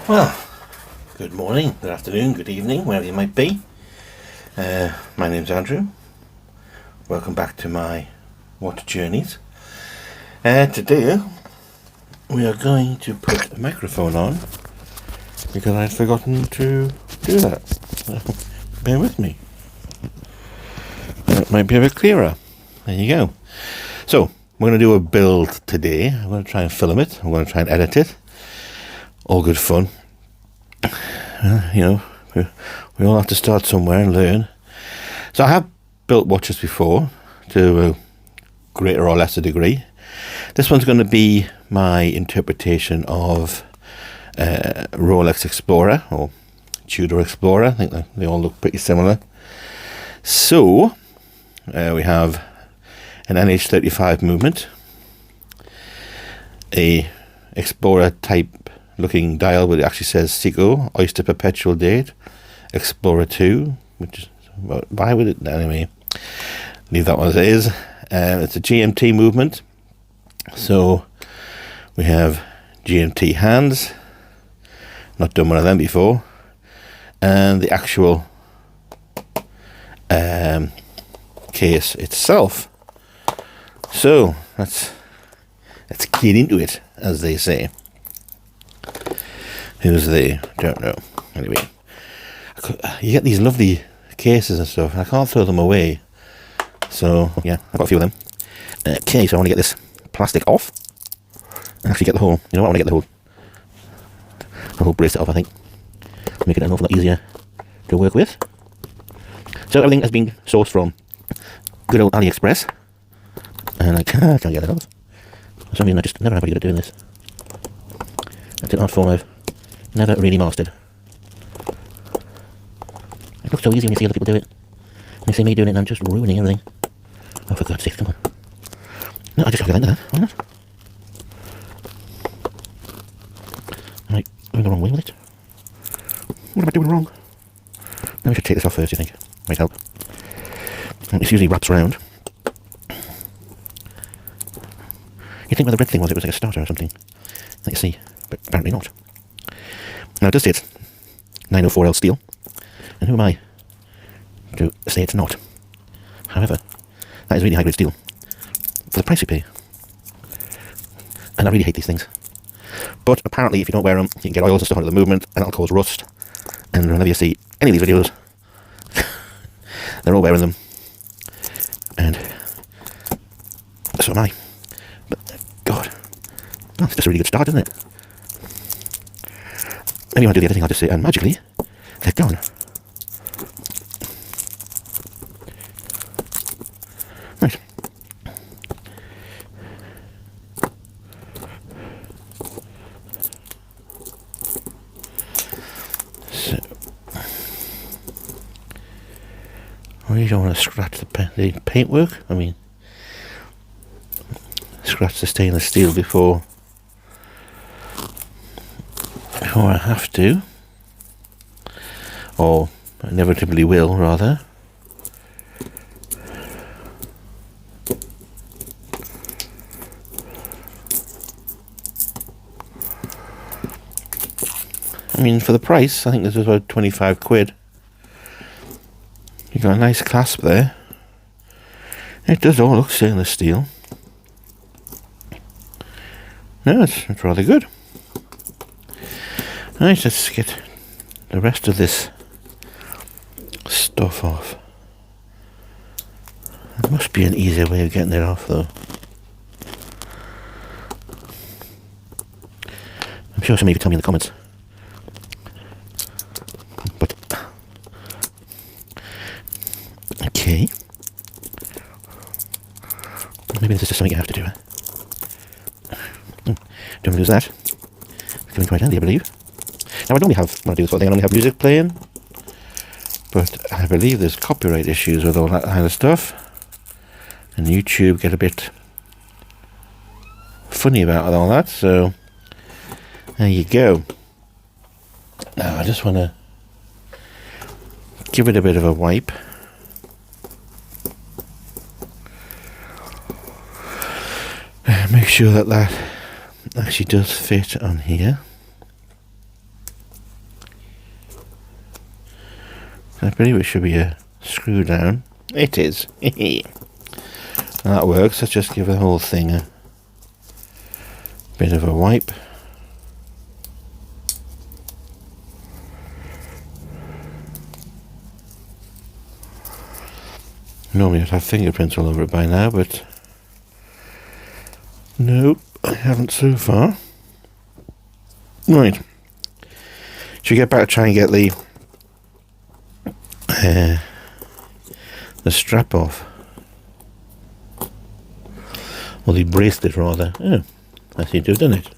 Well, good morning, good afternoon, good evening, wherever you might be. My name's Andrew. Welcome back to my watch journeys. Today we are going to put a microphone on because I'd forgotten to do that. So bear with me. That might be a bit clearer. There you go. So we're going to do a build today. I'm going to try and film it. I'm going to try and edit it. All good fun. You know, we all have to start somewhere and learn. So I have built watches before to a greater or lesser degree. This one's going to be my interpretation of Rolex Explorer or Tudor Explorer. I think they all look pretty similar. So we have an NH35 movement, a Explorer type looking dial, but it actually says Seiko Oyster Perpetual Date Explorer 2, which is, well, why would it anyway? Leave that one as it is. It's a GMT movement, so we have GMT hands. Not done one of them before, and the actual case itself. So let's get into it, as they say. Who's they? Don't know. Anyway, you get these lovely cases and stuff, and I can't throw them away. So yeah, I've got a few of them. Okay, so I want to get this plastic off and actually get the whole. You know what? I want to get the whole bracelet off. I think make it an awful lot easier to work with. So everything has been sourced from good old Aliexpress, and I can't get it off. For some reason, I just never have any good at doing this. That's an art form I've never really mastered. It looks so easy when you see other people do it. And you see me doing it and I'm just ruining everything. Oh, for God's sake, come on. No, I just got to get into that. Why not? Am I going the wrong way with it? What am I doing wrong? Maybe I should take this off first, you think? Might help. And this usually wraps around. You'd think where the red thing was, it was like a starter or something. Let you see, but apparently not. Now it does say it's 904L steel, and who am I to say it's not? However, that is really high grade steel for the price you pay. And I really hate these things. But apparently if you don't wear them, you can get oils and stuff under the movement, and that'll cause rust. And whenever you see any of these videos, they're all wearing them. And so am I. But God, that's just a really good start, isn't it? Maybe when I do the other thing, I'll just say, and magically, they're gone. Right. So, well, you don't want to scratch the paintwork. I mean, scratch the stainless steel before I have to, or inevitably will, rather. I mean, for the price, I think this was about 25 quid. You got a nice clasp there. It does all look stainless steel. No, it's rather good. Right, let's get the rest of this stuff off. There must be an easier way of getting it off, though. I'm sure somebody could tell me in the comments. But okay, maybe this is just something you have to do. Don't lose that. It's going quite handy, I believe. Now I normally have, when I do this sort of thing, I normally have music playing, but I believe there's copyright issues with all that kind of stuff, and YouTube get a bit funny about all that, so there you go. Now I just want to give it a bit of a wipe. Make sure that actually does fit on here. I believe it should be a screw down. It is. That works. Let's just give the whole thing a bit of a wipe. Normally I'd have fingerprints all over it by now, but nope, I haven't so far. Right. Should we get back to try and get the strap off? Or the bracelet rather. Oh, I seem to have done it.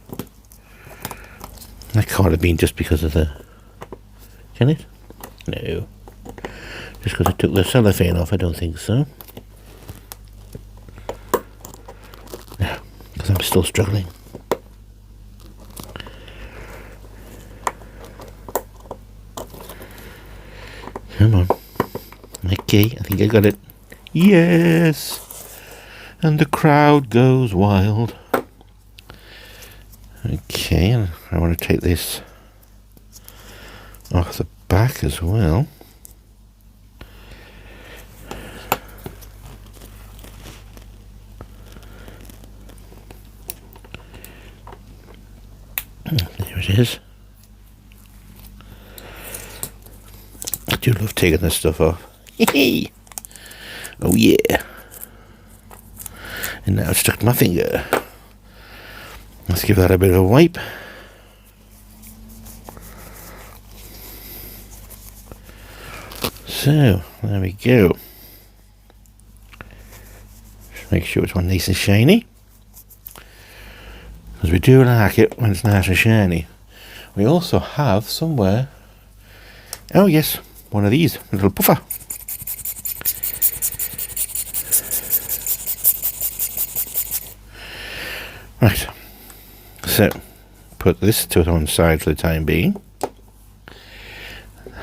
That can't have been just because of the... Can it? No. Just because I took the cellophane off, I don't think so. No, because I'm still struggling. Come on. Okay, I think I got it. Yes! And the crowd goes wild. Okay, and I want to take this off the back as well. There it is. I do love taking this stuff off. Oh yeah. And now it's stuck to my finger. Let's give that a bit of a wipe. So, there we go. Just make sure it's one nice and shiny. Because we do like it when it's nice and shiny. We also have somewhere... Oh yes, one of these, a little puffer. Right, so put this to one side for the time being.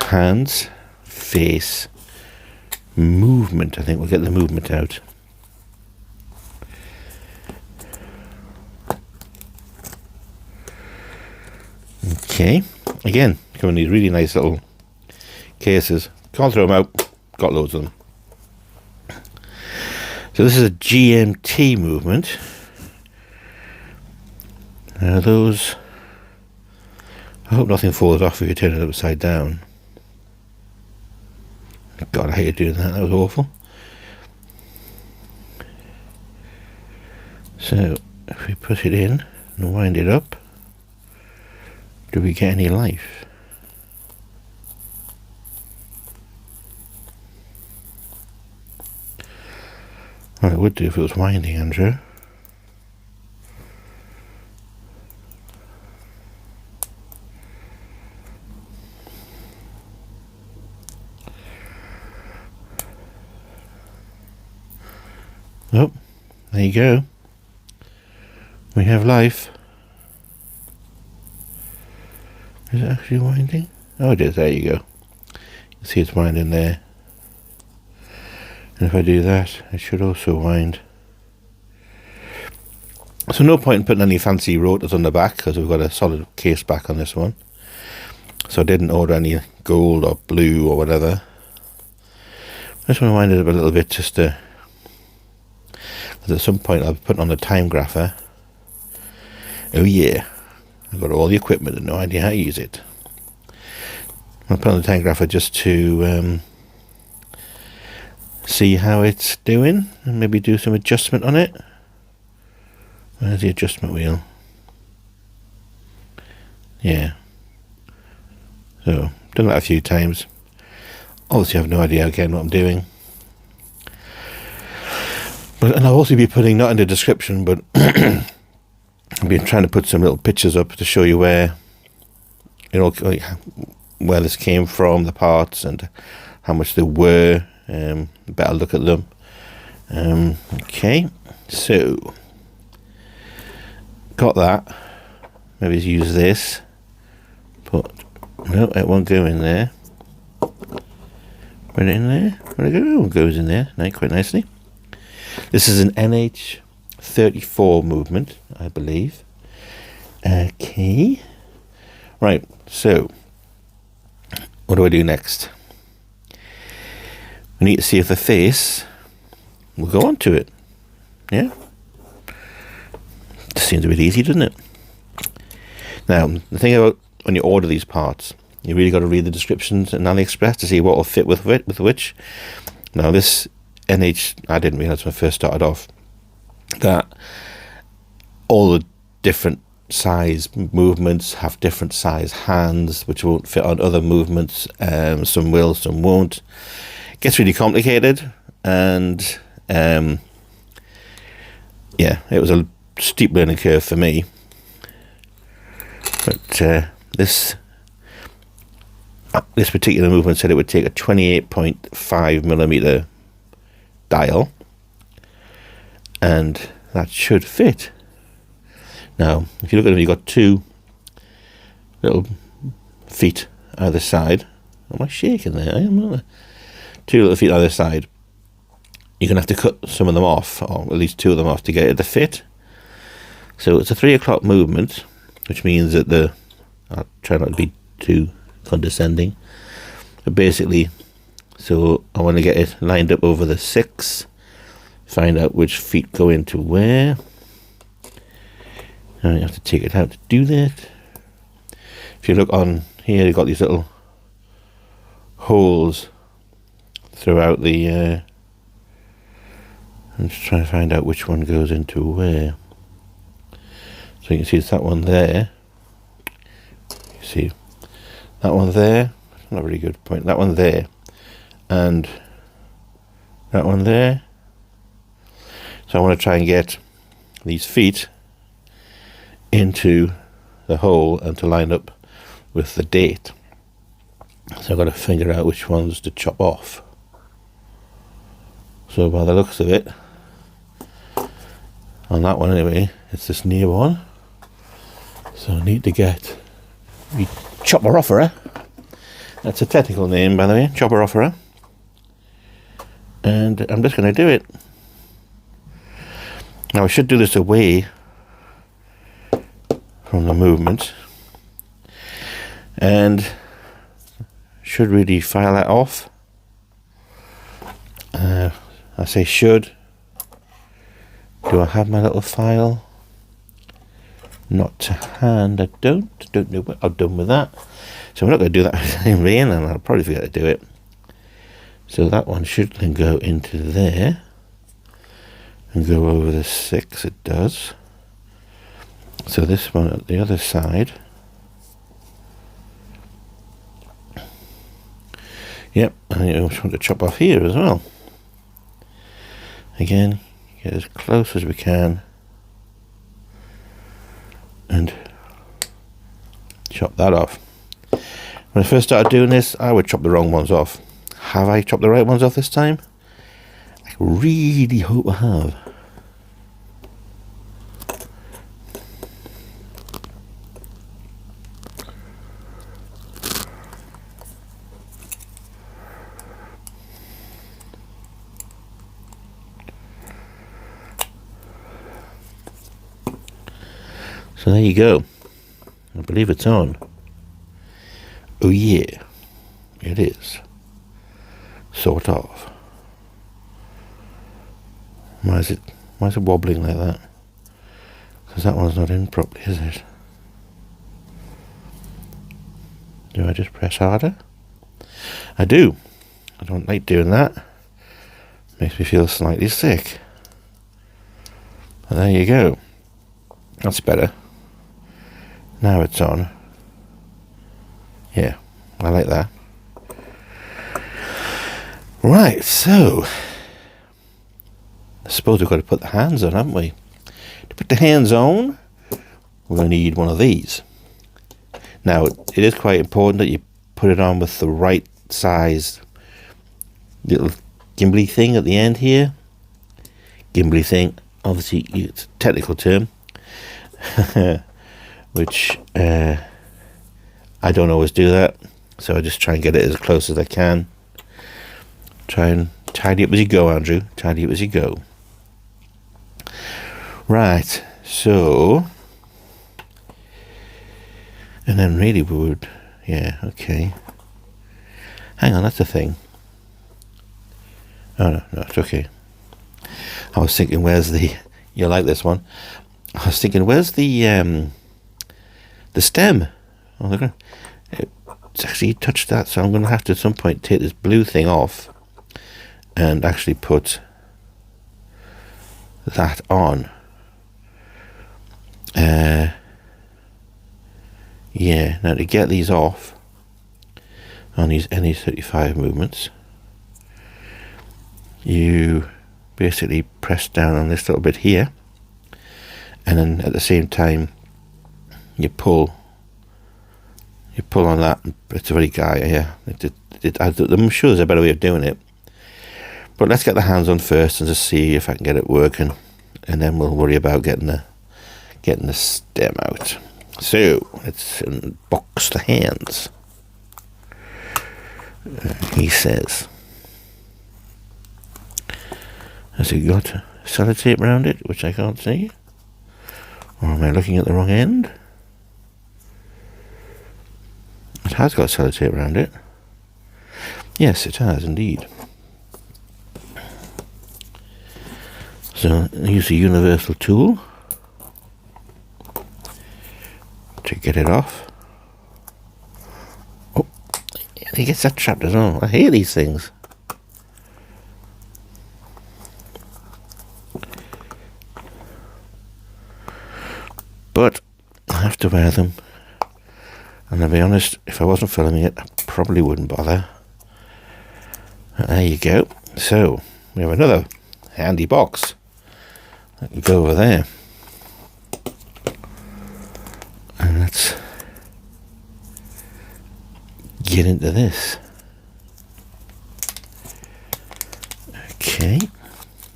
Hands, face, movement. I think we'll get the movement out. Okay, again, come in these really nice little cases. Can't throw them out, got loads of them. So this is a GMT movement. Those, I hope nothing falls off if you turn it upside down. God, I hated doing that, that was awful. So, if we put it in and wind it up, do we get any life? Well, it would do if it was winding, Andrew. Oh, there you go. We have life. Is it actually winding? Oh, it is. There you go. You can see it's winding there. And if I do that, it should also wind. So no point in putting any fancy rotors on the back because we've got a solid case back on this one. So I didn't order any gold or blue or whatever. I just want to wind it up a little bit just to... Because at some point I'll be putting on the time grapher. Oh yeah. I've got all the equipment and no idea how to use it. I'll put on the time grapher just to see how it's doing and maybe do some adjustment on it. Where's the adjustment wheel? Yeah. So, done that a few times. Obviously I have no idea again what I'm doing. And I'll also be putting, not in the description, but I've been trying to put some little pictures up to show you where, you know, like where this came from, the parts, and how much they were. Better look at them. Okay, so got that. Maybe use this. But no, it won't go in there. Put it in there. Where it go? Oh, it goes in there. Nice, quite nicely. This is an NH34 movement, I believe. Okay. Right, so what do I do next? We need to see if the face will go onto it. Yeah? Just seems a bit easy, doesn't it? Now, the thing about when you order these parts, you really got to read the descriptions in AliExpress to see what will fit with which. Now, this I didn't realise when I first started off that all the different size movements have different size hands, which won't fit on other movements. Some will, some won't. It gets really complicated, and yeah, it was a steep learning curve for me. But this particular movement said it would take a 28.5mm dial, and that should fit. Now, if you look at it, you've got two little feet either side. Am I shaking there? I am, aren't I? Two little feet either side. You're going to have to cut some of them off, or at least two of them off, to get it to fit. So it's a 3 o'clock movement, which means that I'll try not to be too condescending, but basically, so I want to get it lined up over the 6, find out which feet go into where. And you have to take it out to do that. If you look on here, you've got these little holes throughout the I'm just trying to find out which one goes into where. So you can see it's that one there. You see that one there. Not a very good point. That one there, and that one there. So I want to try and get these feet into the hole and to line up with the date. So I've got to figure out which ones to chop off. So by the looks of it, on that one anyway, it's this near one. So I need to get the chopper offerer. That's a technical name, by the way, chopper offerer. And I'm just going to do it. Now I should do this away from the movement, and should really file that off. I say should. Do I have my little file? Not to hand. I don't know what I've done with that. So I'm not going to do that in vain, and I'll probably forget to do it. So that one should then go into there and go over the 6. It does. So this one at the other side. Yep, and I just want to chop off here as well. Again, get as close as we can and chop that off. When I first started doing this, I would chop the wrong ones off. Have I chopped the right ones off this time? I really hope I have. So there you go. I believe it's on. Oh yeah, it is. Sort of. Why is it wobbling like that? Because that one's not in properly, is it? Do I just press harder? I do. I don't like doing that. Makes me feel slightly sick. But there you go. That's better. Now it's on. Yeah, I like that. Right, so I suppose we've got to put the hands on, haven't we? To put the hands on, we're going to need one of these. Now, it is quite important that you put it on with the right size little gimbly thing at the end here. Gimbly thing, obviously it's a technical term. Which I don't always do that, so I just try and get it as close as I can. Try and tidy up as you go, Andrew. Tidy up as you go. Right, so, and then really we would, yeah, okay. Hang on, that's the thing. Oh no, no, it's okay. I was thinking, where's the... You'll like this one. I was thinking, where's the stem? Oh, look, it's actually touched that, so I'm going to have to at some point take this blue thing off and actually put that on. Yeah, now to get these off on these NE35 movements, you basically press down on this little bit here, and then at the same time you pull on that. It's a very yeah. I'm sure there's a better way of doing it, but let's get the hands on first and just see if I can get it working, and then we'll worry about getting the stem out. So let's unbox the hands. He says, has it got sellotape around it, which I can't see? Or am I looking at the wrong end? It has got sellotape around it. Yes, it has indeed. So use a universal tool to get it off. Oh, he gets that trapped as well. I hate these things. But I have to wear them. And I'll be honest, if I wasn't filming it, I probably wouldn't bother. There you go. So, we have another handy box. That can go over there. And let's get into this. Okay.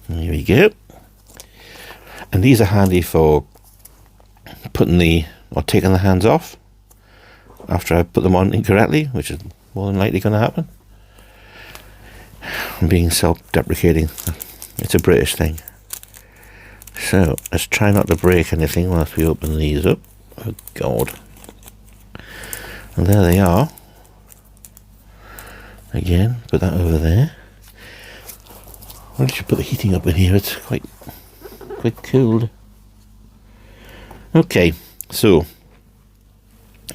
Here we go. And these are handy for putting or taking the hands off after I put them on incorrectly, which is more than likely going to happen. I'm being self-deprecating. It's a British thing. So let's try not to break anything whilst we open these up. Oh God. And there they are. Again, put that over there. Why don't you put the heating up in here? It's quite cooled. Okay, so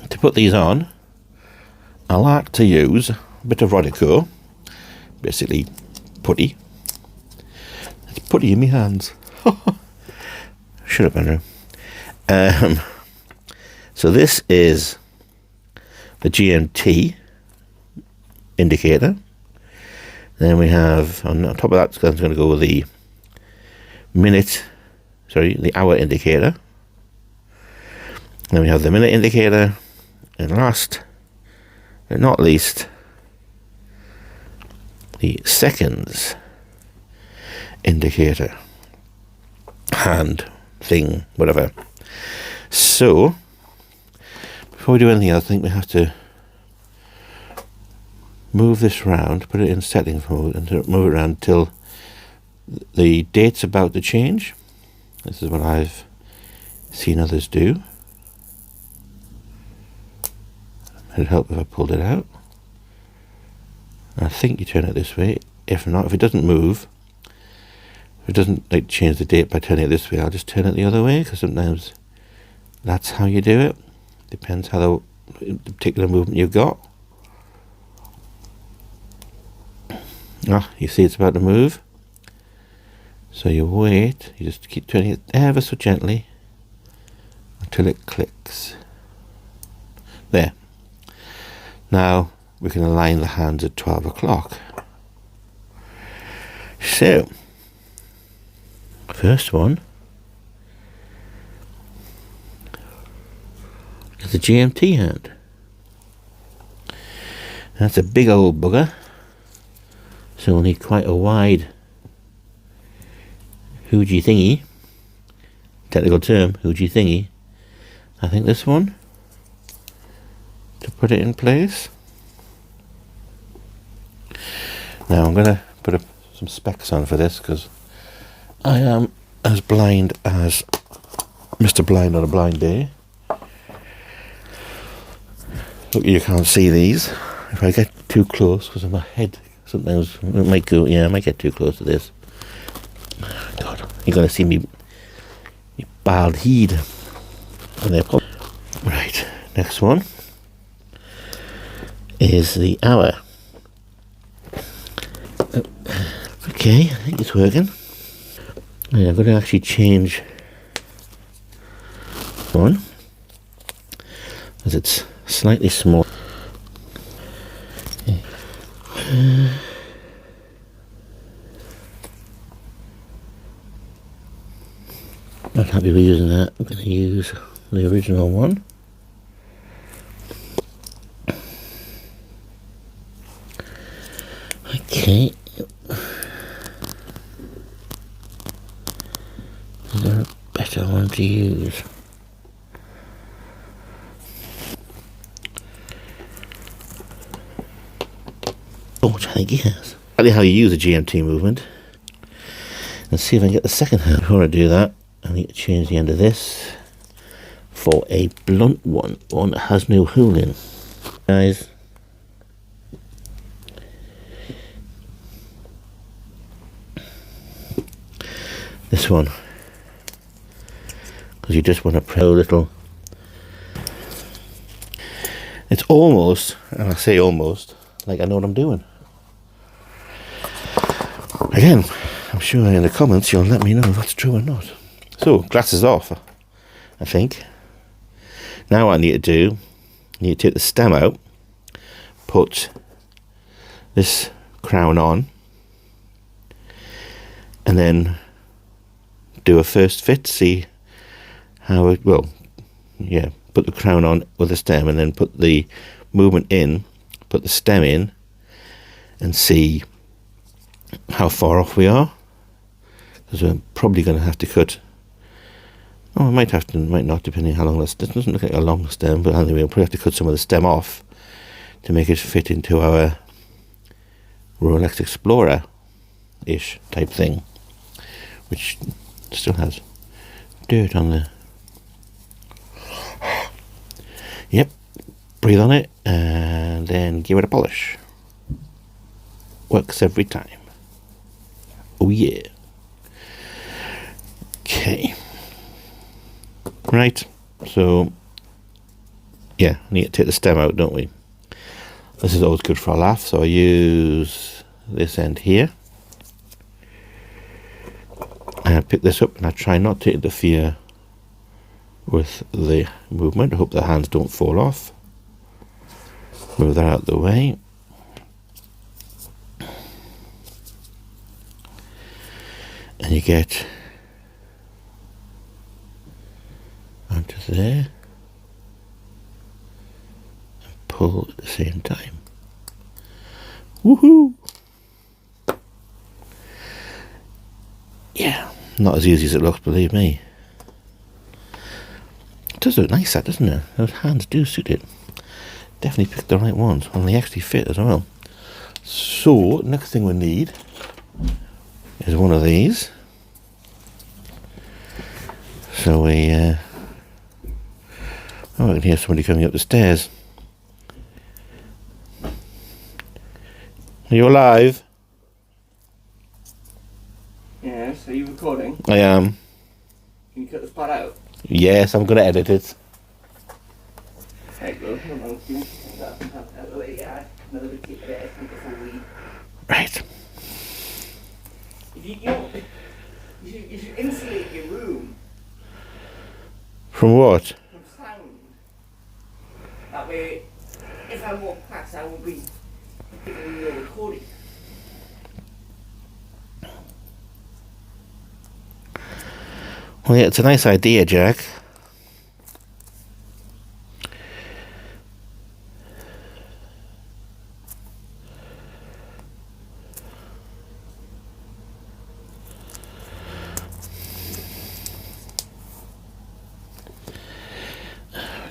to put these on, I like to use a bit of Rodico, basically putty. It's putty in my hands. Shut up, Andrew. So this is the GMT indicator. Then we have, on top of that, I'm going to go with the the hour indicator. Then we have the minute indicator, and last but not least, the seconds indicator. Hand thing, whatever. So, before we do anything else, I think we have to move this round, put it in settings mode, and move it around till the date's about to change. This is what I've seen others do. It'd help if I pulled it out. I think you turn it this way. If not, if it doesn't move, if it doesn't like change the date by turning it this way, I'll just turn it the other way, because sometimes that's how you do it. Depends how the particular movement you've got. Ah, you see it's about to move. So you wait, you just keep turning it ever so gently until it clicks. There. Now we can align the hands at 12 o'clock. So, first one is the GMT hand. That's a big old bugger. So we'll need quite a wide Hoogie thingy. Technical term, Hoogie thingy. I think this one, to put it in place. Now I'm going to put some specs on for this, because I am as blind as Mr. Blind on a blind day. Look, you can't see these. If I get too close, because my head Sometimes it might go, yeah, I might get too close to this. God, you're going to see me bald head. Right, next one is the hour. Okay, I think it's working. Right, I'm going to actually change one as it's slightly small. Not happy with using that. I'm going to use the original one. Okay. Is there a better one to use? Oh, which I think he has. Exactly how you use a GMT movement. Let's see if I can get the second hand. Before I do that, I need to change the end of this for a blunt one that has no hole in. Guys, this one, because you just want to press a little. It's almost, and I say almost, like I know what I'm doing. Again, I'm sure in the comments you'll let me know if that's true or not. So, glasses off, I think. Now what I need to do, I need to take the stem out, put this crown on, and then do a first fit, see how it will. Yeah, put the crown on with the stem and then put the movement in, put the stem in, and see how far off we are. Because we're probably going to have to cut. Oh, I might have to, might not, depending on how long this. It doesn't look like a long stem, but anyway, we'll probably have to cut some of the stem off to make it fit into our Rolex Explorer-ish type thing, which still has dirt on the. Yep, breathe on it and then give it a polish. Works every time. Oh yeah. Okay. Right, so yeah, I need to take the stem out, don't we? This is always good for a laugh, so I use this end here. And I pick this up and I try not to interfere with the movement. I hope the hands don't fall off. Move that out of the way. And you get onto there and pull at the same time. Woohoo! Yeah, not as easy as it looks, believe me. It does look nice, that, doesn't it? Those hands do suit it. Definitely picked the right ones, and they actually fit as well. So, next thing we need is one of these. So we, oh, I can hear somebody coming up the stairs. Are you alive? Yes, are you recording? I am. Can you cut this part out? Yes, I'm going to edit it. There you go. Another bit of it before we... Right. You should insulate your room From what? from sound. That way, if I walk past, I won't be giving you a recording. Well, yeah, it's a nice idea, Jack.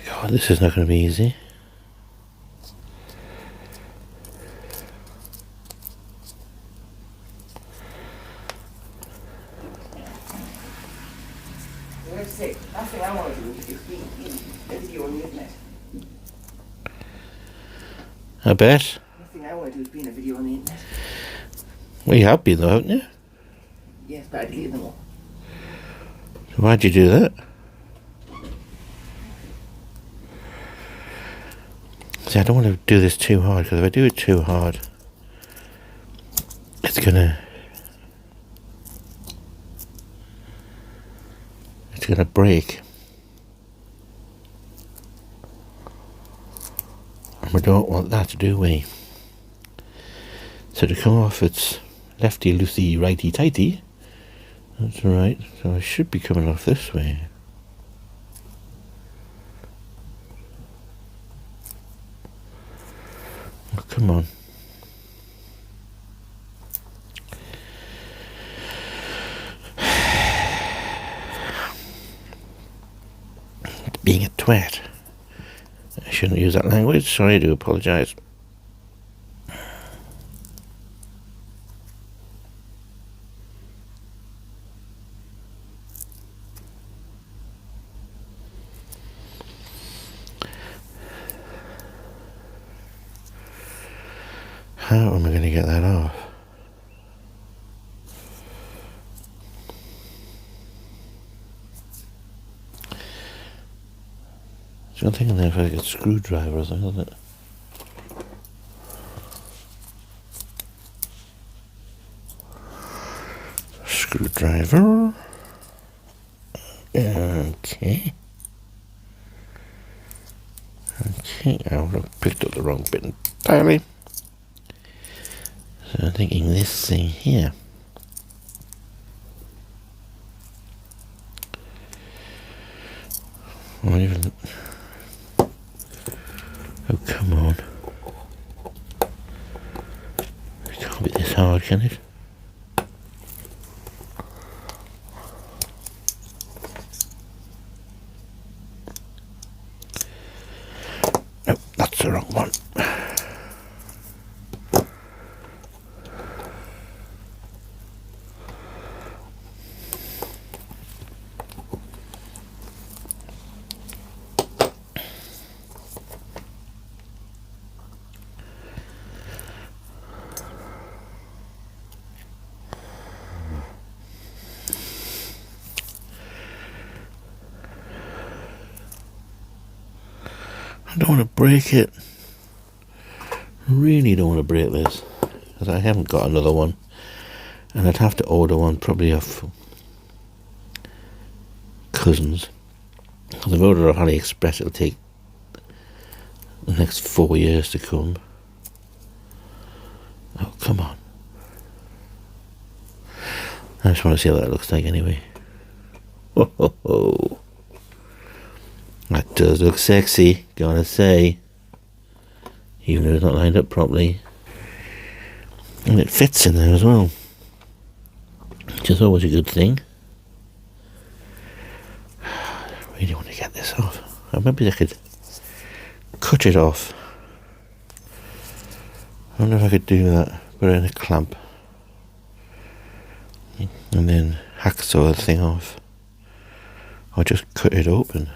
God, this is not going to be easy. Last thing I want to do is be a video on the internet. I bet. Last thing I want to do is be in a video on the internet. Well, you have been though, haven't you? Yes, but I deleted them all. So why'd you do that? See, I don't want to do this too hard, because if I do it too hard, it's gonna break. And we don't want that, do we? So to come off, it's lefty loosey, righty tighty. That's right. So I should be coming off this way. Oh, come on. Being a twat. I shouldn't use that language. Sorry, I do apologise. How am I going to get that off? So I'm thinking there if I get a screwdriver or something, isn't it? Screwdriver. Okay. Okay, I've picked up the wrong bit entirely. So I'm thinking this thing here. Or even... Oh, come on. It can't be this hard, can it? No, that's the wrong one. I don't want to break it. I really don't want to break this, because I haven't got another one, and I'd have to order one probably off Cousins. Because I've ordered off Aliexpress, it'll take the next 4 years to come. Oh, come on. I just want to see what that looks like anyway. Ho ho ho. That does look sexy, gotta say. Even if it's not lined up properly. And it fits in there as well, which is always a good thing. I really want to get this off. Or maybe I could cut it off. I wonder if I could do that, put it in a clamp. And then hacksaw the thing off. Or just cut it open.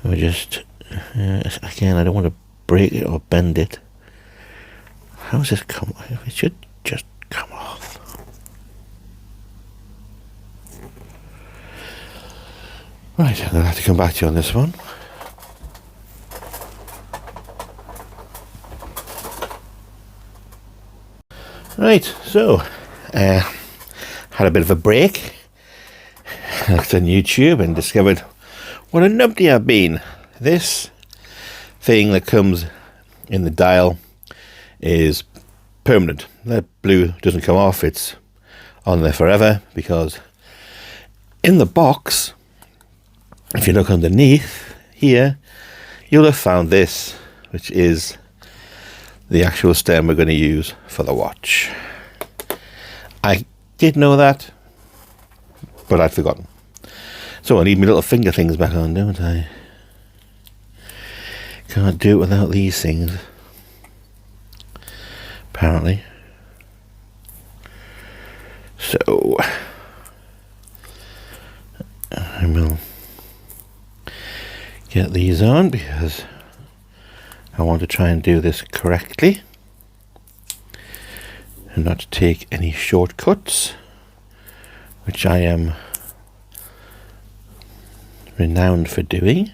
Or just, again, I don't want to break it or bend it. How's this come off? It should just come off. Right, I'm going to have to come back to you on this one. Right, so, had a bit of a break. I looked on YouTube and discovered what a numpty I've been. This thing that comes in the dial is permanent. That blue doesn't come off, it's on there forever, because in the box, if you look underneath here, you'll have found this, which is the actual stem we're going to use for the watch. I did know that, but I'd forgotten. So I need my little finger things back on, don't I? Can't do it without these things, apparently. So I will get these on, because I want to try and do this correctly and not take any shortcuts, which I am renowned for doing.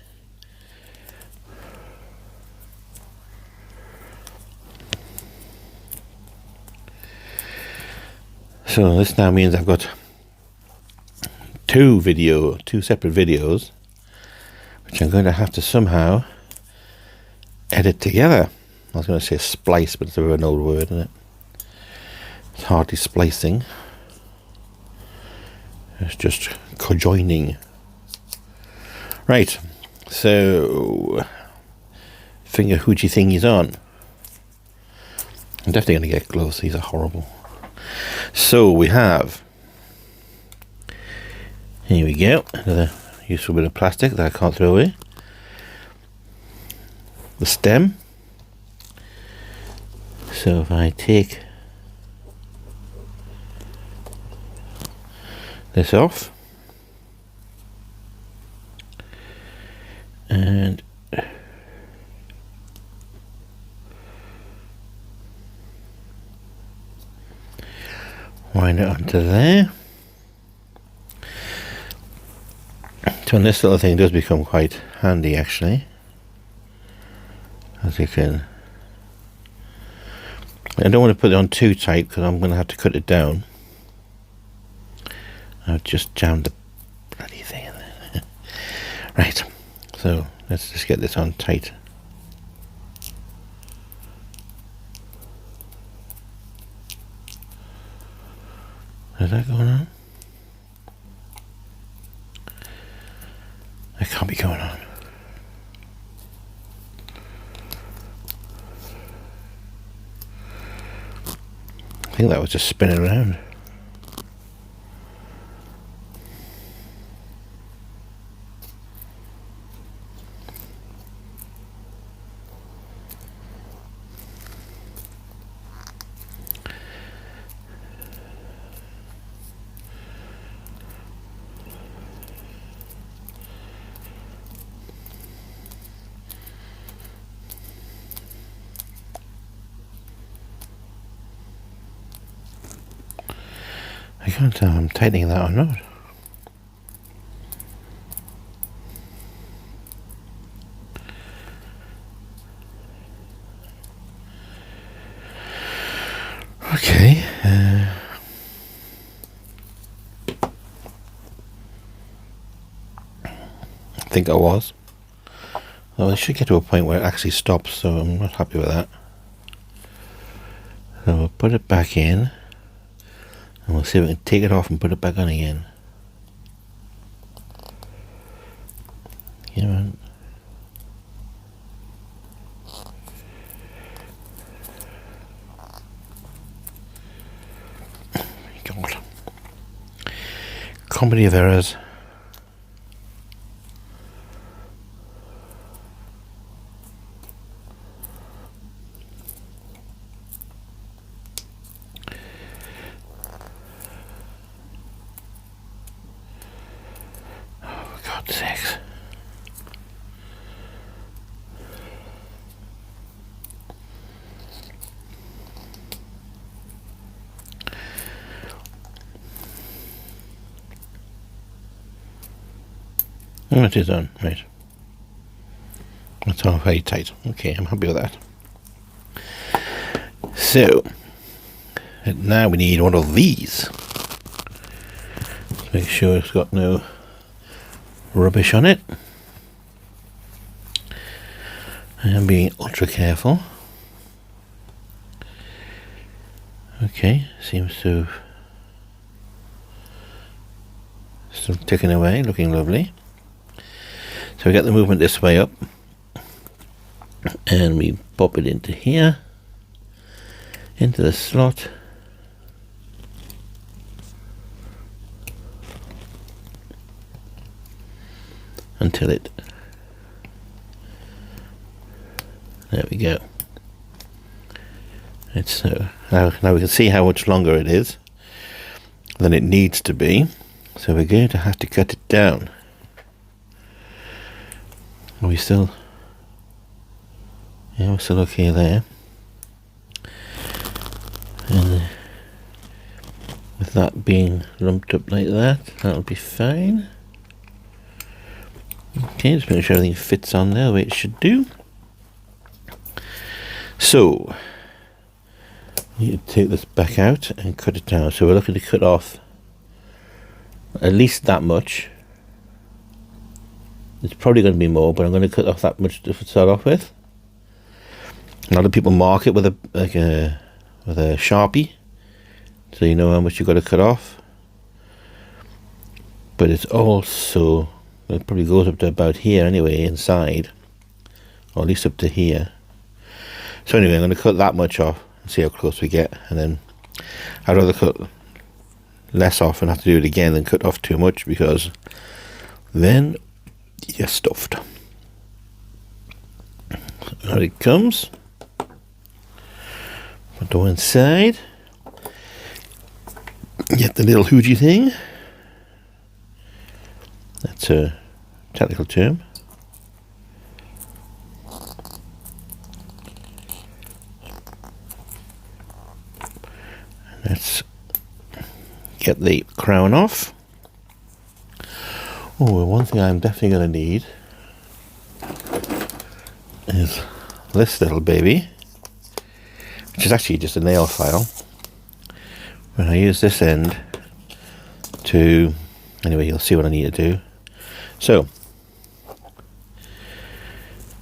So this now means I've got two separate videos, which I'm going to have to somehow edit together. I was going to say splice, but it's a bit of an old word, isn't it? It's hardly splicing. It's just conjoining. Right, so finger hoochie thingies on. I'm definitely going to get gloves. These are horrible. So we have, here we go, another useful bit of plastic that I can't throw away. The stem. So if I take this off and wind it onto there. So this little thing does become quite handy actually, as you can. I don't want to put it on too tight because I'm going to have to cut it down. I've just jammed the bloody thing in there. Right, so let's just get this on tight. Is that going on? That can't be going on. I think that was just spinning around. I can't tell if I'm tightening that or not. Okay. I think I was. Well, it should get to a point where it actually stops, so I'm not happy with that. So we'll put it back in. And we'll see if we can take it off and put it back on again. Come on. God. Comedy of errors. Six. Oh, it is on, right. That's all very tight. Okay, I'm happy with that. So, now we need one of these. Make sure it's got no rubbish on it. I am being ultra careful. Okay, seems to have still ticking away, looking lovely. So we get the movement this way up and we pop it into here, into the slot. Until it, there we go. It's now we can see how much longer it is than it needs to be, so we're going to have to cut it down. Are we still? Yeah, we're still okay there. And with that being lumped up like that, that'll be fine. Okay, just make sure everything fits on there the way it should do. So, we need to take this back out and cut it down. So we're looking to cut off at least that much. It's probably going to be more, but I'm going to cut off that much to start off with. A lot of people mark it with a Sharpie, so you know how much you've got to cut off. But it's also, it probably goes up to about here anyway, inside, or at least up to here. So anyway, I'm going to cut that much off and see how close we get, and then I'd rather cut less off and have to do it again than cut off too much, because then you're stuffed. Out it comes. Put the one side. Get the little hoogie thing. That's a technical term. Let's get the crown off. Oh, one thing I'm definitely going to need is this little baby, which is actually just a nail file. When I use this end to, anyway, you'll see what I need to do. So,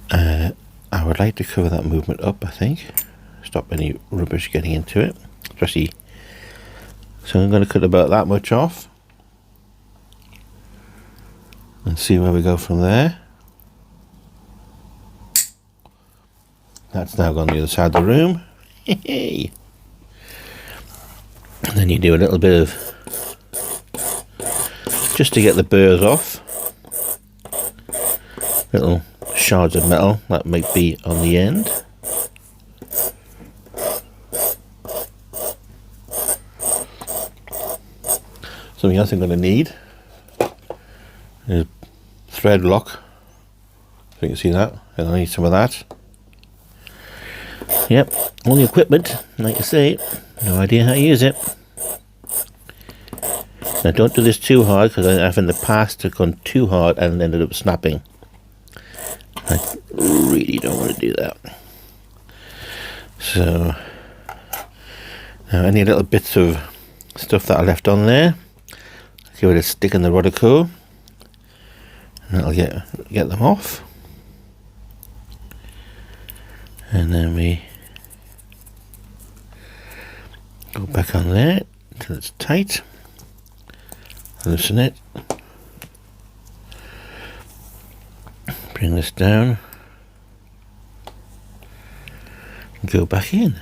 I would like to cover that movement up, I think. Stop any rubbish getting into it, especially. So I'm going to cut about that much off and see where we go from there. That's now gone the other side of the room. And then you do a little bit of, just to get the burrs off, little shards of metal that might be on the end. Something else I'm going to need is thread lock. So you can see that, and I need some of that. Yep, all the equipment, like I say, no idea how to use it. Now don't do this too hard, because I have in the past gone too hard and ended up snapping. I really don't want to do that. So, now any little bits of stuff that I left on there, give it a stick in the Rodico, and that'll get them off. And then we go back on there until it's tight, loosen it, bring this down, and go back in.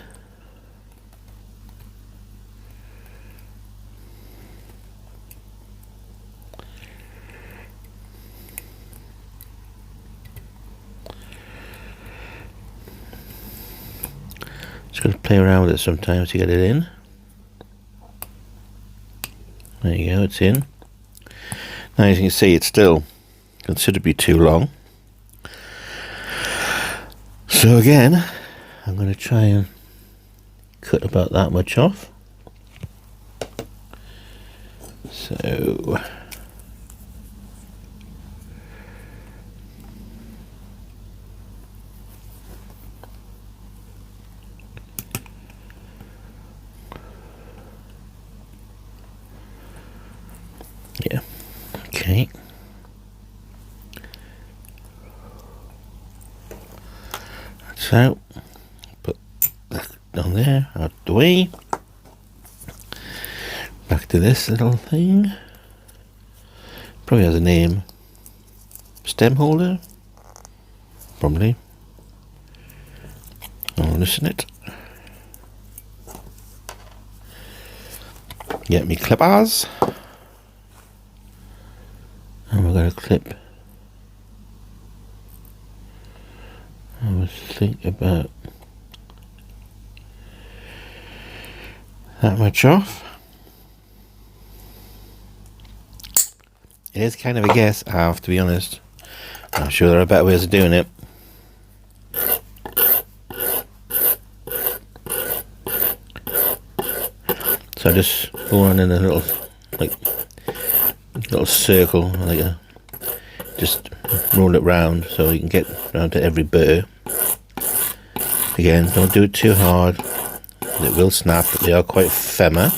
Just got to play around with it sometimes to get it in. There you go, it's in. Now as you can see, it's still considerably too long. So again, I'm going to try and cut about that much off. So yeah, okay. That's out. Put that down there, out the way. Back to this little thing. Probably has a name. Stem holder? Probably. I'll loosen it. Get me clippers. And we're going to clip. I was thinking about that much off. It is kind of a guess, I have to be honest. I'm sure there are better ways of doing it. So I just go on in a little, like, little circle, like a, just roll it round so you can get round to every burr. Again, don't do it too hard, it will snap, but they are quite ephemeral.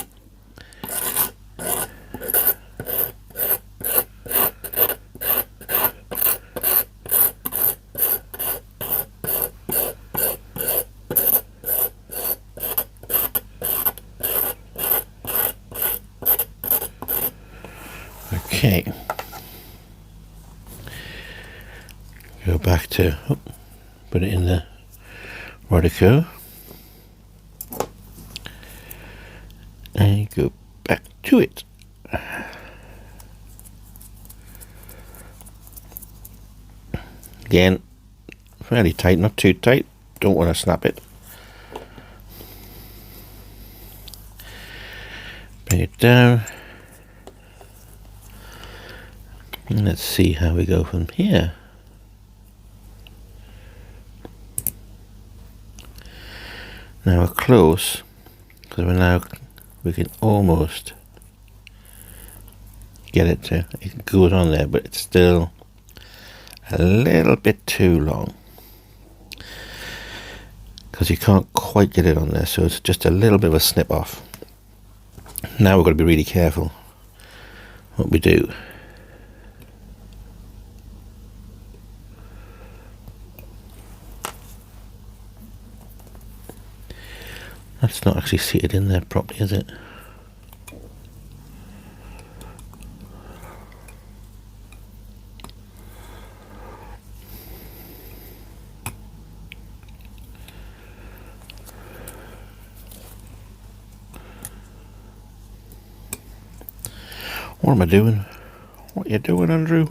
Okay, go back to, put it in the Rodico, and go back to it. Again, fairly tight, not too tight, don't want to snap it. Bring it down. And let's see how we go from here. Now we're close, because we can almost get it to, it goes on there, but it's still a little bit too long, because you can't quite get it on there, so it's just a little bit of a snip off. Now we've got to be really careful what we do. That's not actually seated in there properly, is it? What am I doing? What are you doing, Andrew?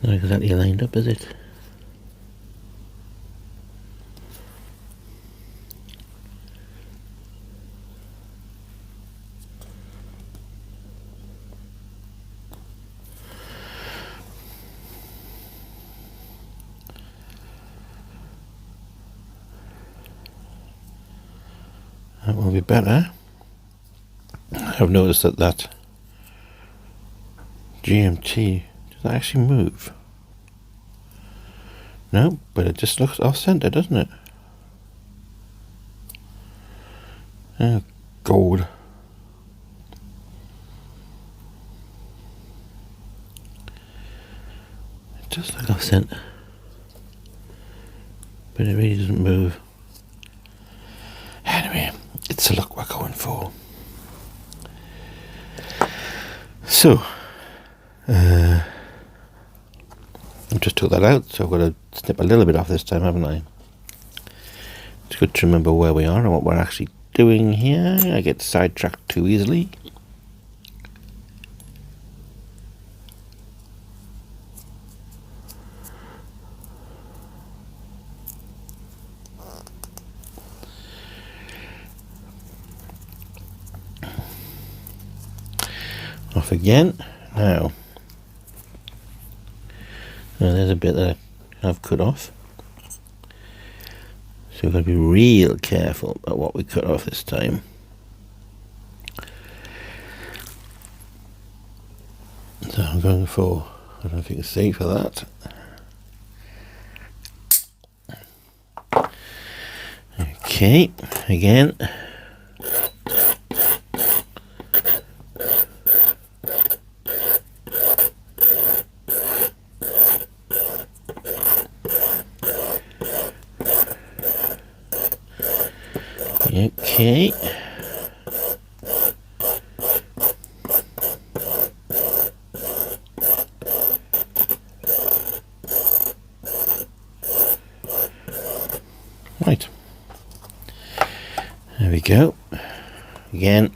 Not exactly lined up, is it? That will be better. I've noticed that GMT, does that actually move? No, but it just looks off center, doesn't it? Oh, gold. It does look off center, but it really doesn't move. Anyway, it's a look we're going for. So, I just took that out, so I've got to snip a little bit off this time, haven't I? It's good to remember where we are and what we're actually doing here. I get sidetracked too easily. Off again. Now there's a bit that I have cut off, so we've got to be real careful about what we cut off this time. So I'm going for, I don't know if you can see for that. Okay, again. Okay. Right. There we go. Again,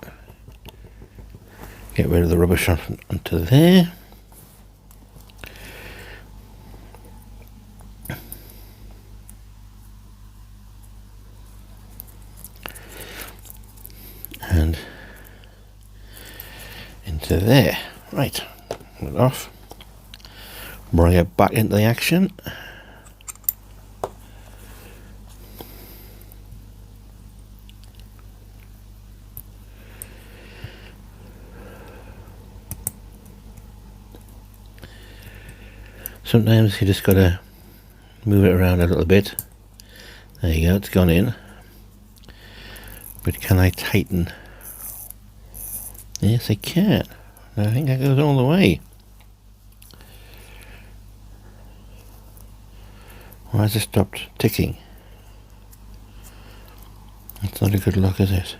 get rid of the rubbish onto there. and into there. Right, put it off, bring it back into the action. Sometimes you just gotta move it around a little bit. There you go, it's gone in. But can I tighten? Yes, I can. I think that goes all the way. Why has it stopped ticking? That's not a good look, is it?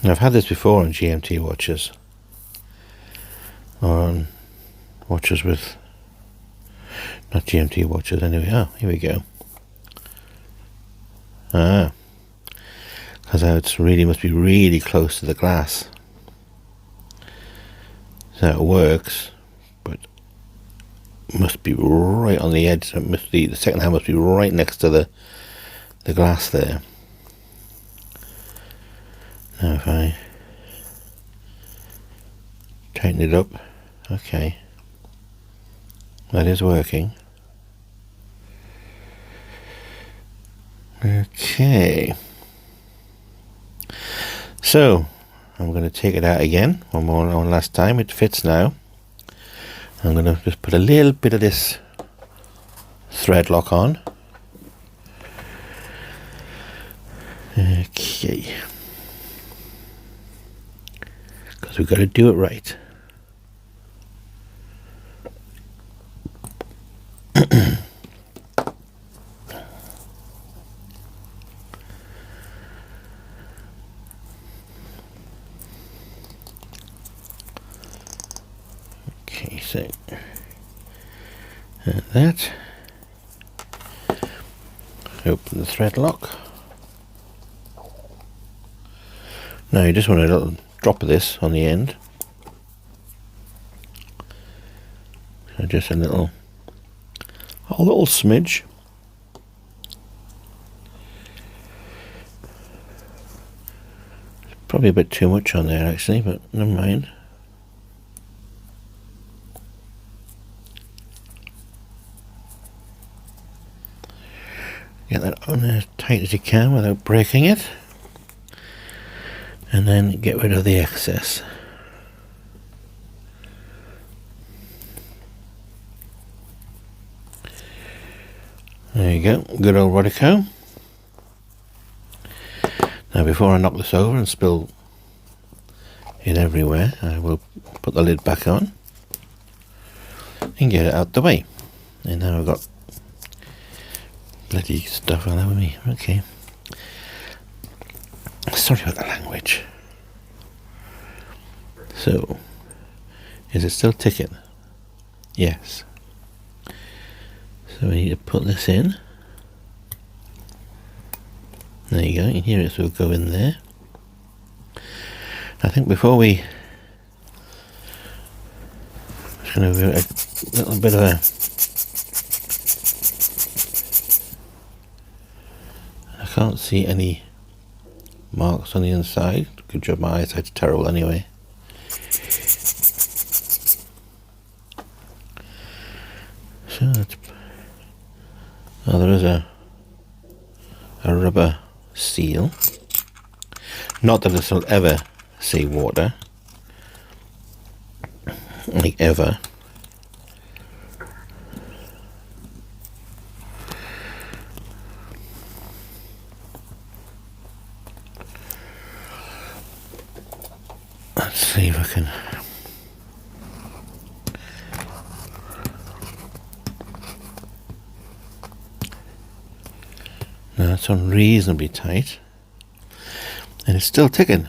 I've had this before on GMT watches, or on watches with, not GMT watches anyway. Oh, here we go. Ah, because it really must be really close to the glass, so it works, but must be right on the edge. It must be, the second hand must be right next to the glass there. Now if I tighten it up, okay, that is working. Okay, so I'm going to take it out again, one last time. It fits now. I'm going to just put a little bit of this thread lock on. Okay, because we've got to do it right. Okay, so and that. Open the thread lock. Now you just want a little drop of this on the end. So just a little smidge. Probably a bit too much on there actually, but never mind. Get that on as tight as you can without breaking it, and then get rid of the excess. There you go, good old Rodico. Now before I knock this over and spill it everywhere, I will put the lid back on and get it out the way. And now I've got bloody stuff all over me. Okay. Sorry about the language. So, is it still ticking? Yes. So we need to put this in. There you go, you can hear it, so we'll go in there. I think before we, just going to do a little bit of a, I can't see any marks on the inside. Good job, my eyesight's terrible anyway. So that's, oh, there is a rubber seal. Not that this will ever see water, like ever. Let's see if I can. Now that's unreasonably tight. And it's still ticking.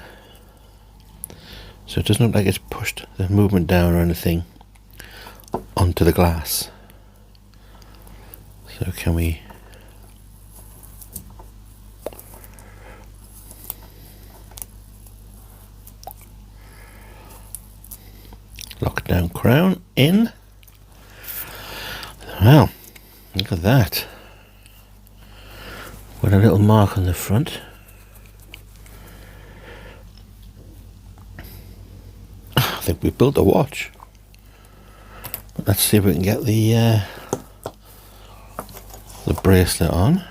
So it doesn't look like it's pushed the movement down or anything onto the glass. So can we lock down crown in? Well, look at that. With a little mark on the front. I think we built a watch. Let's see if we can get the bracelet on.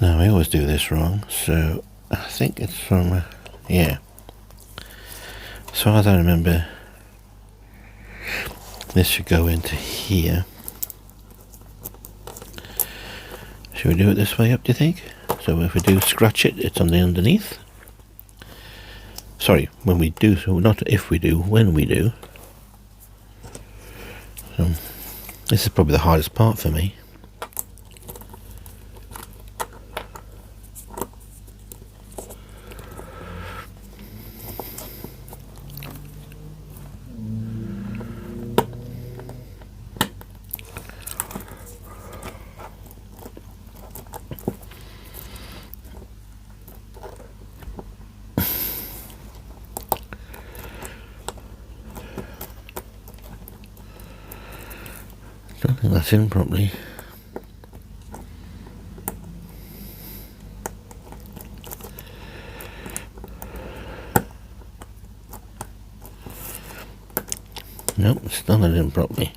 Now I always do this wrong, so I think it's from yeah. As far as I remember, this should go into here. Should we do it this way up, do you think? So if we do scratch it, it's on the underneath. Sorry, when we do, so not if we do, when we do. So, this is probably the hardest part for me. I don't think that's in properly. Nope, it's still not in properly.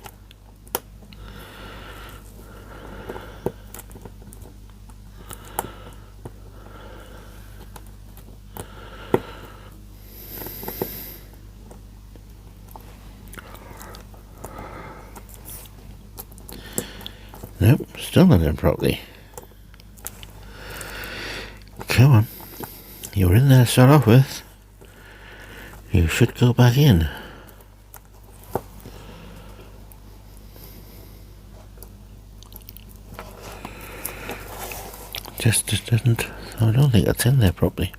Nope, still not in properly. Come on. You were in there to start off with. You should go back in. Just doesn't. I don't think that's in there properly.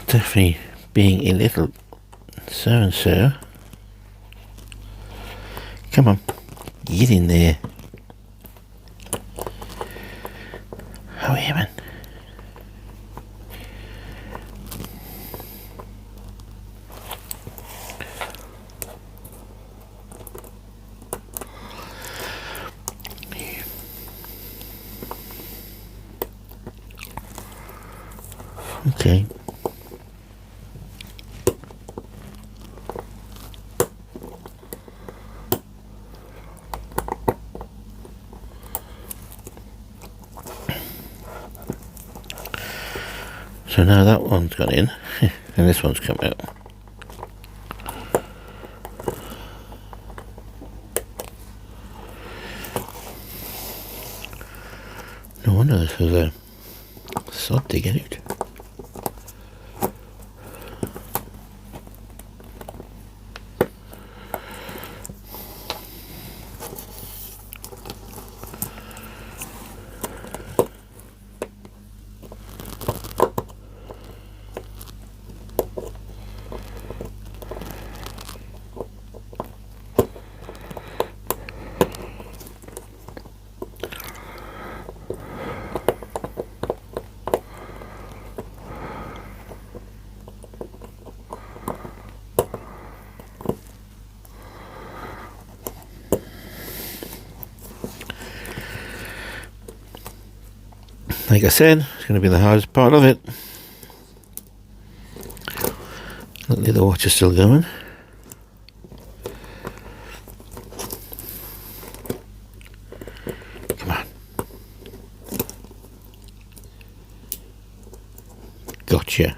Definitely being a little so and so. Come on, get in there. Hurry, man. Okay. So now that one's gone in, and this one's come out. No wonder this was a sod to get it. Like I said, it's going to be the hardest part of it. Luckily the watch is still going. Come on. Gotcha.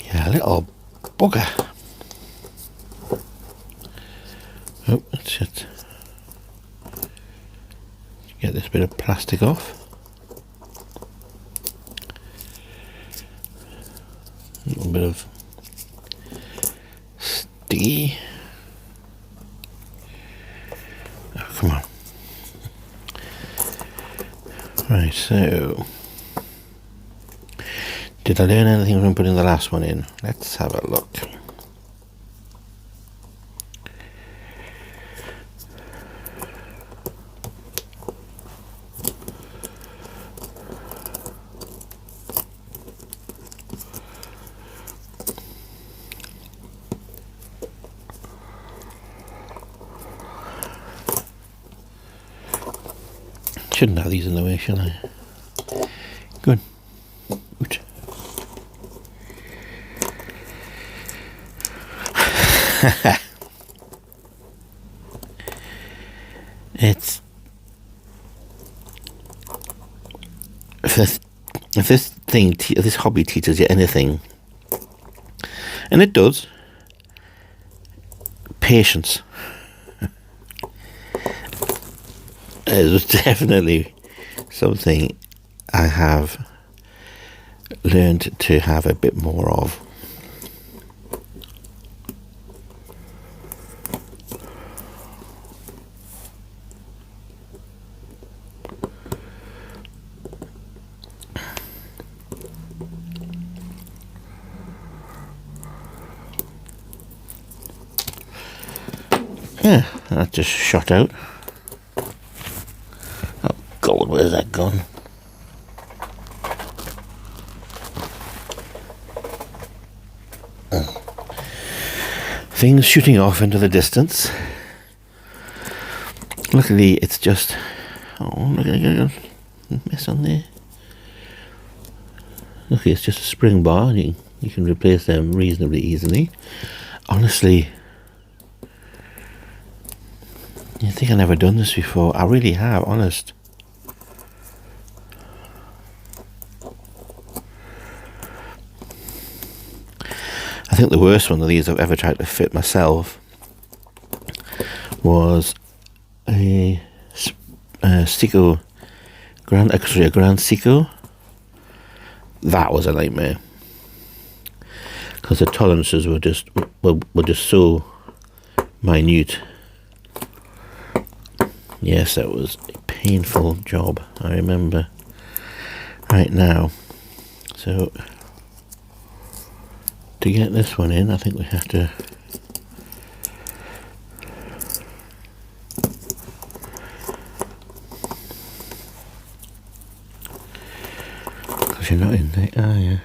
Yeah, little bugger. Oh, that's it. Get this bit of plastic off. A little bit of sticky. Oh, come on. Right, so did I learn anything from putting the last one in? Let's have a look. Shouldn't have these in the way, should I? Good. Oot. It's if this hobby teaches you anything, and it does, patience. It's definitely something I have learned to have a bit more of. Yeah, that just shot out. Oh God, where's that gone? Things shooting off into the distance. Luckily, it's just... Oh, look at a mess on there. Luckily, it's just a spring bar. You can replace them reasonably easily. Honestly, you think I've never done this before? I really have, honest. I think the worst one of these I've ever tried to fit myself was a Seiko Grand Seiko. That was a nightmare because the tolerances were just so minute. Yes, that was a painful job, I remember. Right now, so to get this one in, I think we have to because you're not in there, are you?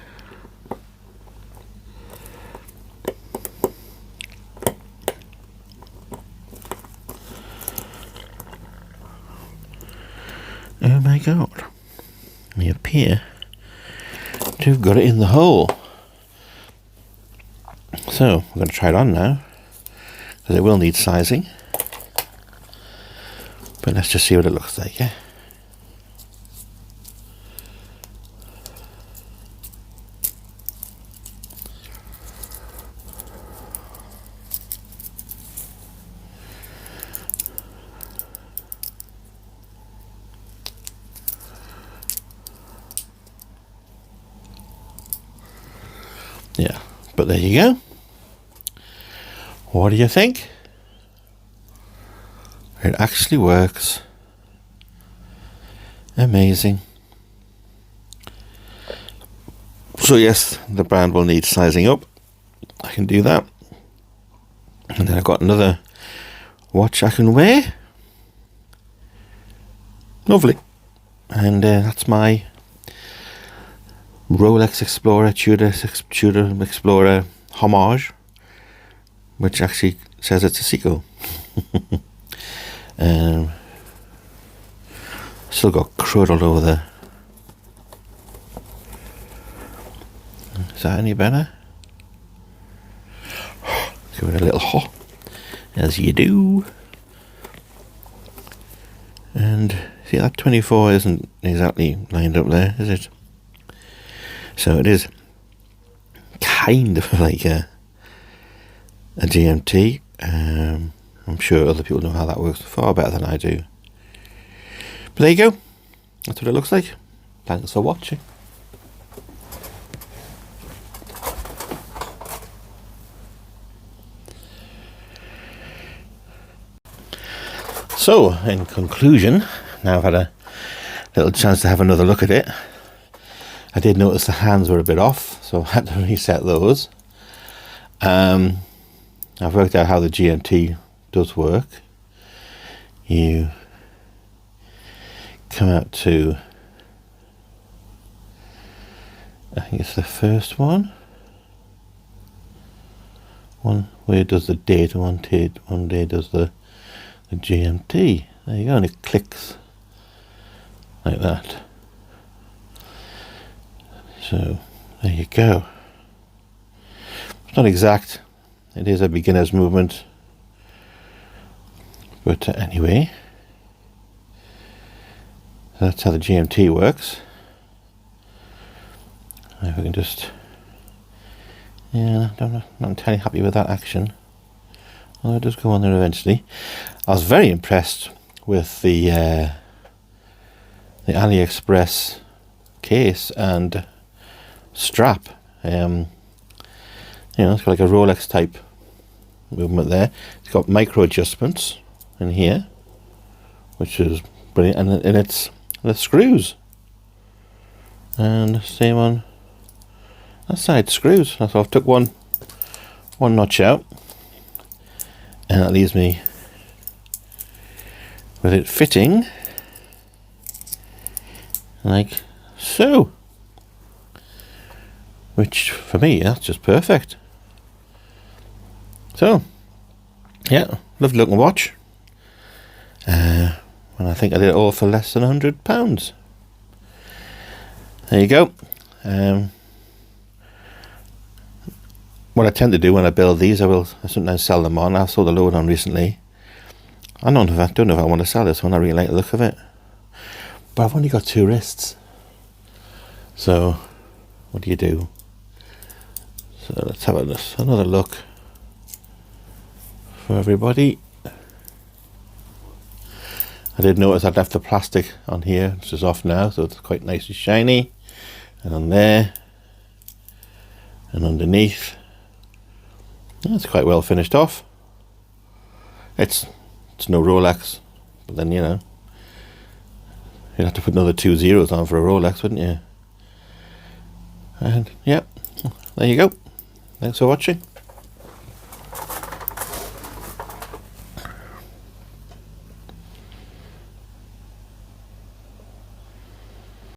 Oh my God, we appear to have got it in the hole. So I'm going to try it on now because it will need sizing, but let's just see what it looks like. Yeah. Yeah, but there you go. What do you think? It actually works. Amazing. So yes, the band will need sizing up. I can do that. And then I've got another watch I can wear. Lovely. And that's my Rolex Explorer, Tudor Explorer homage, which actually says it's a Seiko. Still got crud all over Is that any better? Give it a little hop, as you do. And see, that 24 isn't exactly lined up there, is it? So it is kind of like a GMT. I'm sure other people know how that works far better than I do. But there you go. That's what it looks like. Thanks for watching. So, in conclusion, now I've had a little chance to have another look at it. I did notice the hands were a bit off, so I had to reset those. I've worked out how the GMT does work. You come out to, I think it's the first one. One where it does the date, one day does the GMT. There you go, and it clicks like that. So there you go. It's not exact. It is a beginner's movement. But anyway, that's how the GMT works. If we can just, yeah, I'm not entirely happy with that action. Although it does go on there eventually. I was very impressed with the Aliexpress case and strap. You know, it's got like a Rolex type movement there. It's got micro adjustments in here, which is brilliant, and it's the screws, and same on that side, screws. So I've took one notch out, and that leaves me with it fitting like so, which for me, that's just perfect. So yeah, lovely looking watch, and I think I did it all for less than £100. There you go. What I tend to do when I build these, I sometimes sell them on. I've sold a load on recently. I don't know if I want to sell this one. I really like the look of it, but I've only got 2 wrists, so what do you do? So let's have another look for everybody. I did notice I'd left the plastic on here, which is off now, so it's quite nice and shiny. And on there, and underneath, it's quite well finished off. It's no Rolex, but then, you know, you'd have to put another 2 zeros on for a Rolex, wouldn't you? And yeah, there you go. Thanks for watching.